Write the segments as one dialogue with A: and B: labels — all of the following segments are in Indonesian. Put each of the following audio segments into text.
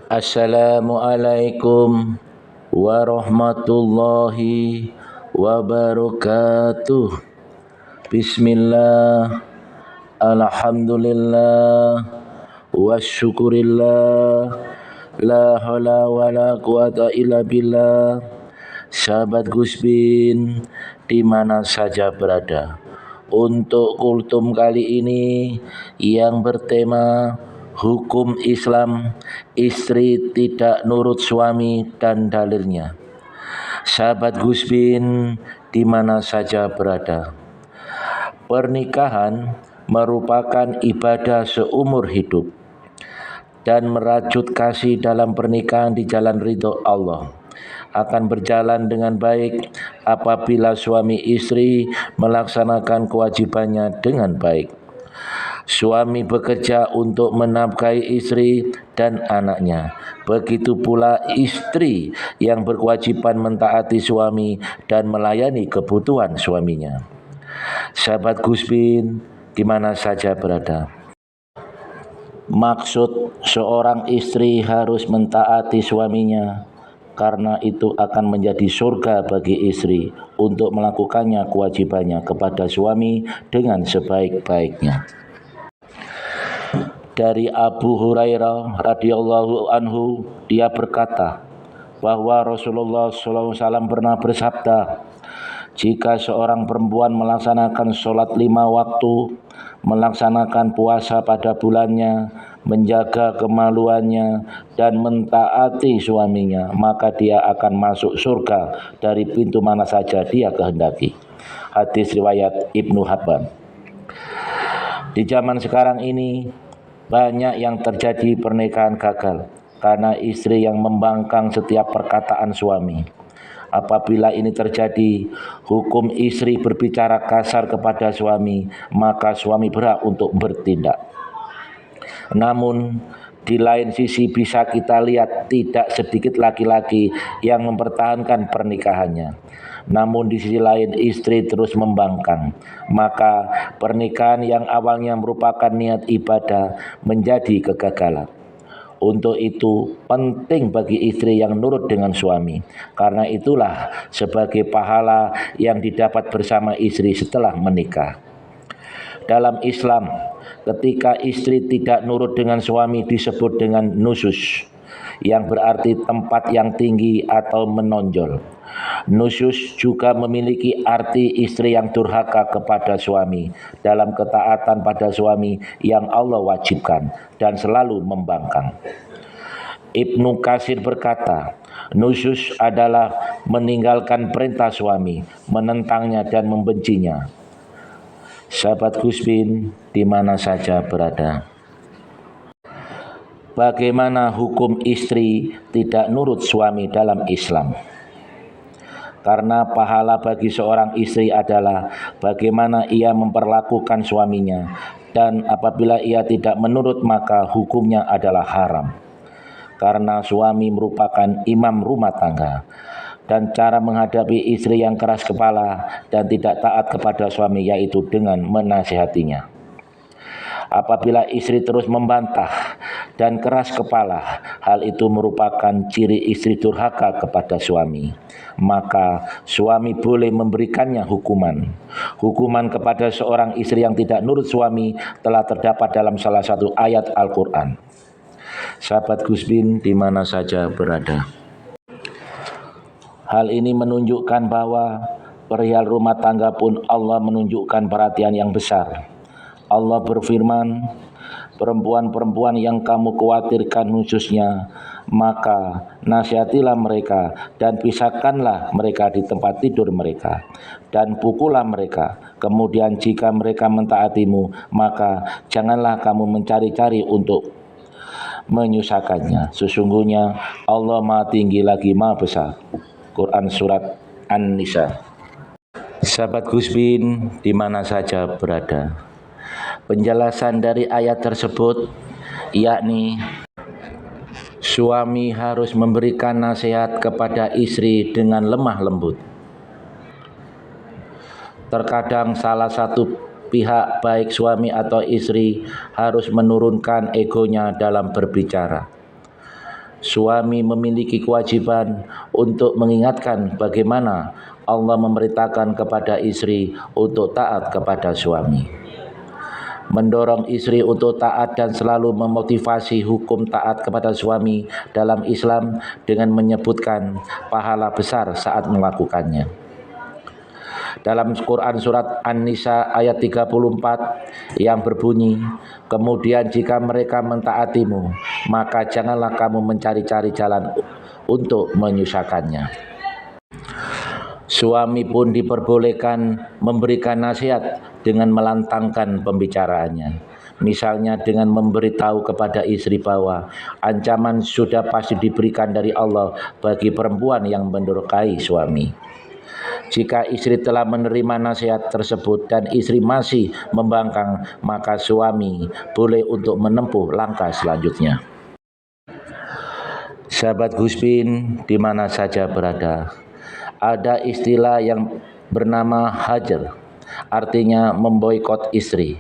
A: Assalamualaikum warahmatullahi wabarakatuh. Bismillah, alhamdulillah, wasyukurillah, la haula wa la quwata illa billah. Sahabat Gus Bin, di mana saja berada, untuk kultum kali ini yang bertema hukum Islam, istri tidak nurut suami dan dalilnya. Sahabat Gus Bin, di mana saja berada, pernikahan merupakan ibadah seumur hidup dan merajut kasih dalam pernikahan di jalan ridho Allah akan berjalan dengan baik apabila suami istri melaksanakan kewajibannya dengan baik. Suami bekerja untuk menafkahi istri dan anaknya. Begitu pula istri yang berkewajiban mentaati suami dan melayani kebutuhan suaminya. Sahabat Gus Bin, di mana saja berada, maksud seorang istri harus mentaati suaminya karena itu akan menjadi surga bagi istri untuk melakukannya kewajibannya kepada suami dengan sebaik-baiknya. Dari Abu Hurairah radhiyallahu anhu, dia berkata bahwa Rasulullah SAW pernah bersabda, jika seorang perempuan melaksanakan sholat 5 waktu, melaksanakan puasa pada bulannya, menjaga kemaluannya, dan mentaati suaminya, maka dia akan masuk surga dari pintu mana saja dia kehendaki. Hadis riwayat Ibnu Hibban. Di zaman sekarang ini banyak yang terjadi pernikahan gagal karena istri yang membangkang setiap perkataan suami. Apabila ini terjadi, hukum istri berbicara kasar kepada suami, maka suami berhak untuk bertindak. Namun di lain sisi bisa kita lihat tidak sedikit laki-laki yang mempertahankan pernikahannya. Namun di sisi lain istri terus membangkang. Maka pernikahan yang awalnya merupakan niat ibadah menjadi kegagalan. Untuk itu penting bagi istri yang nurut dengan suami. Karena itulah sebagai pahala yang didapat bersama istri setelah menikah. Dalam Islam, ketika istri tidak nurut dengan suami disebut dengan nusyuz, yang berarti tempat yang tinggi atau menonjol. Nusyuz juga memiliki arti istri yang durhaka kepada suami dalam ketaatan pada suami yang Allah wajibkan dan selalu membangkang. Ibnu Katsir berkata, nusyuz adalah meninggalkan perintah suami, menentangnya dan membencinya. Sahabat Gus Bin, di mana saja berada, bagaimana hukum istri tidak nurut suami dalam Islam? Karena pahala bagi seorang istri adalah bagaimana ia memperlakukan suaminya, dan apabila ia tidak menurut maka hukumnya adalah haram. Karena suami merupakan imam rumah tangga, dan cara menghadapi istri yang keras kepala dan tidak taat kepada suami yaitu dengan menasihatinya. Apabila istri terus membantah dan keras kepala, hal itu merupakan ciri istri durhaka kepada suami. Maka suami boleh memberikannya hukuman. Hukuman kepada seorang istri yang tidak nurut suami telah terdapat dalam salah satu ayat Al-Quran. Sahabat Gus Bin, di mana saja berada, hal ini menunjukkan bahwa perihal rumah tangga pun Allah menunjukkan perhatian yang besar. Allah berfirman, perempuan-perempuan yang kamu khawatirkan khususnya, maka nasihatilah mereka dan pisahkanlah mereka di tempat tidur mereka dan pukullah mereka. Kemudian jika mereka mentaatimu, maka janganlah kamu mencari-cari untuk menyusahkannya. Sesungguhnya Allah Maha Tinggi lagi Maha Besar. Quran Surat An-Nisa. Sahabat Gus Bin, di mana saja berada, penjelasan dari ayat tersebut yakni suami harus memberikan nasihat kepada istri dengan lemah lembut. Terkadang salah satu pihak baik suami atau istri harus menurunkan egonya dalam berbicara. Suami memiliki kewajiban untuk mengingatkan bagaimana Allah memerintahkan kepada istri untuk taat kepada suami. Mendorong istri untuk taat dan selalu memotivasi hukum taat kepada suami dalam Islam dengan menyebutkan pahala besar saat melakukannya. Dalam Quran surat An-Nisa ayat 34 yang berbunyi, kemudian jika mereka mentaatimu, maka janganlah kamu mencari-cari jalan untuk menyusahkannya. Suami pun diperbolehkan memberikan nasihat dengan melantangkan pembicaraannya. Misalnya dengan memberitahu kepada istri bahwa ancaman sudah pasti diberikan dari Allah bagi perempuan yang mendurhakai suami. Jika istri telah menerima nasihat tersebut dan istri masih membangkang, maka suami boleh untuk menempuh langkah selanjutnya. Sahabat Guspin di mana saja berada, ada istilah yang bernama hajar, artinya memboikot istri,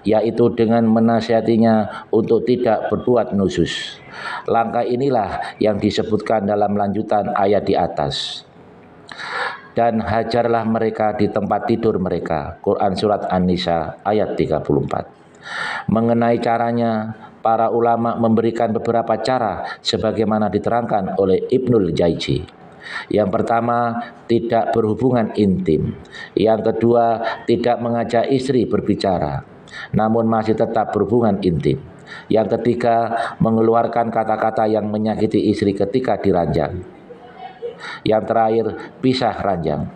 A: yaitu dengan menasihatinya untuk tidak berbuat nusyuz. Langkah inilah yang disebutkan dalam lanjutan ayat di atas. Dan hajarlah mereka di tempat tidur mereka. Quran surat An-Nisa ayat 34. Mengenai caranya, para ulama memberikan beberapa cara sebagaimana diterangkan oleh Ibnul Jauzi. Yang pertama, tidak berhubungan intim. Yang kedua, tidak mengajak istri berbicara, namun masih tetap berhubungan intim. Yang ketiga, mengeluarkan kata-kata yang menyakiti istri ketika diranjang. Yang terakhir, pisah ranjang.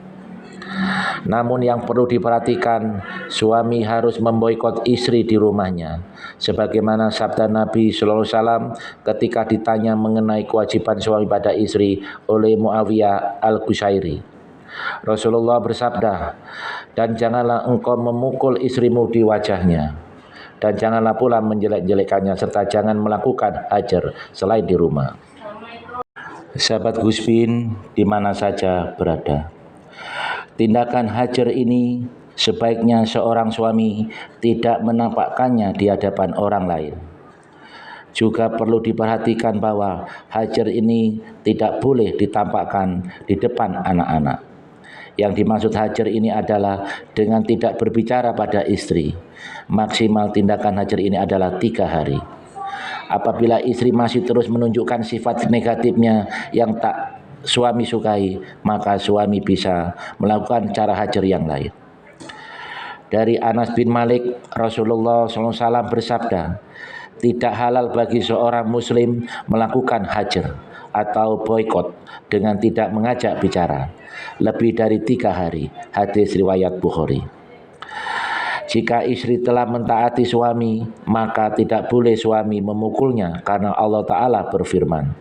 A: Namun yang perlu diperhatikan, suami harus memboikot istri di rumahnya. Sebagaimana sabda Nabi SAW ketika ditanya mengenai kewajiban suami pada istri oleh Muawiyah al-Qushairi. Rasulullah bersabda, dan janganlah engkau memukul istrimu di wajahnya, dan janganlah pula menjelek-jelekannya, serta jangan melakukan hajar selain di rumah. Sahabat Guspin di mana saja berada, tindakan hajar ini sebaiknya seorang suami tidak menampakkannya di hadapan orang lain. Juga perlu diperhatikan bahwa hajar ini tidak boleh ditampakkan di depan anak-anak. Yang dimaksud hajar ini adalah dengan tidak berbicara pada istri. Maksimal tindakan hajar ini adalah 3 hari. Apabila istri masih terus menunjukkan sifat negatifnya yang tak suami sukai, maka suami bisa melakukan cara hajar yang lain. Dari Anas bin Malik, Rasulullah SAW bersabda, tidak halal bagi seorang muslim melakukan hajar atau boikot dengan tidak mengajak bicara lebih dari 3 hari. Hadis riwayat Bukhari. Jika istri telah mentaati suami, maka tidak boleh suami memukulnya karena Allah Ta'ala berfirman,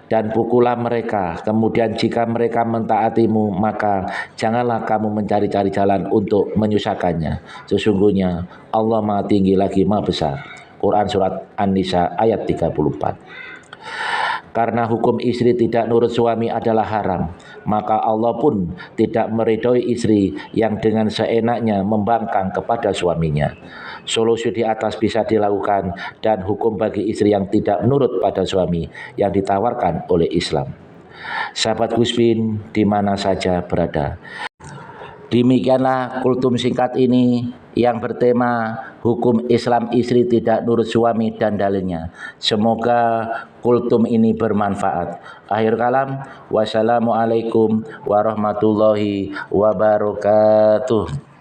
A: dan pukullah mereka, kemudian jika mereka mentaatimu, maka janganlah kamu mencari-cari jalan untuk menyusahkannya. Sesungguhnya Allah Maha Tinggi lagi Maha Besar. Quran surat An-Nisa ayat 34. Karena hukum istri tidak nurut suami adalah haram, maka Allah pun tidak meridhoi istri yang dengan seenaknya membangkang kepada suaminya. Solusi di atas bisa dilakukan dan hukum bagi istri yang tidak nurut pada suami yang ditawarkan oleh Islam. Sahabat Guspin di mana saja berada, demikianlah kultum singkat ini yang bertema hukum Islam istri tidak nurut suami dan dalilnya. Semoga kultum ini bermanfaat. Akhir kalam, wassalamualaikum warahmatullahi wabarakatuh.